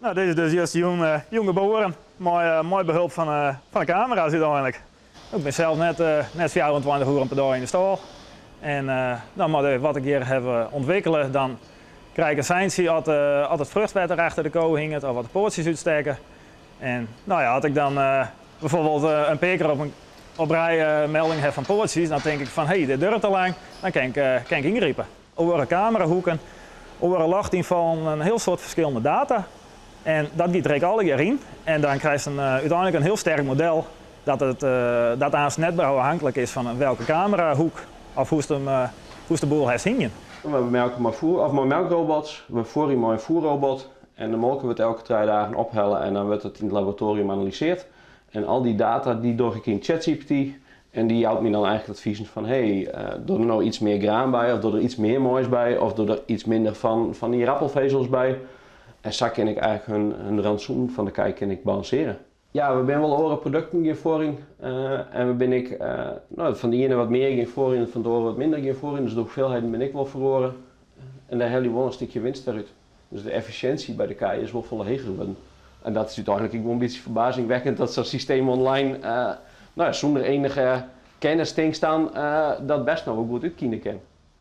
Nou, dit is dus juist jonge boeren, mooi behulp van de camera's uiteindelijk. Ik ben zelf net 24 uur per dag in de stal. En wat ik hier heb ontwikkelen, dan krijg ik een seintje als het vruchtwetter achter de kool hing of wat de poortjes uitsteken. En nou ja, als ik dan bijvoorbeeld een paar keer op rij melding heb van poortjes, dan denk ik van hé, dit duurt te lang, dan kan ik ingrijpen. Over camerahoeken, over lachtinval, een heel soort verschillende data. En dat gaat er alle keer in. En dan krijg je uiteindelijk een heel sterk model dat aan het netbouw afhankelijk is van welke camerahoek of hoe de boel heeft hingen. We melken maar melkrobots, we voeren maar een voerrobot en dan molken we het elke 2 dagen ophellen en dan wordt het in het laboratorium geanalyseerd. En al die data die doe ik in ChatGPT en die houdt me dan eigenlijk adviezen van doe er nou iets meer graan bij of doe er iets meer moois bij of doe er iets minder van die rappelvezels bij. En zo kan ik eigenlijk hun rantsoen van de kei kan ik balanceren. Ja, we zijn wel oren producten hier voorin en van die ene wat meer hier voorin en van de wat minder hier voorin, dus de hoeveelheid ben ik wel verloren. En daar heb je wel een stukje winst eruit. Dus de efficiëntie bij de kei is wel veel hoger geworden. En dat is uiteindelijk wel een beetje verbazingwekkend dat zo'n systeem online zonder enige kennis staan dat best nog wel goed uit kunnen kan.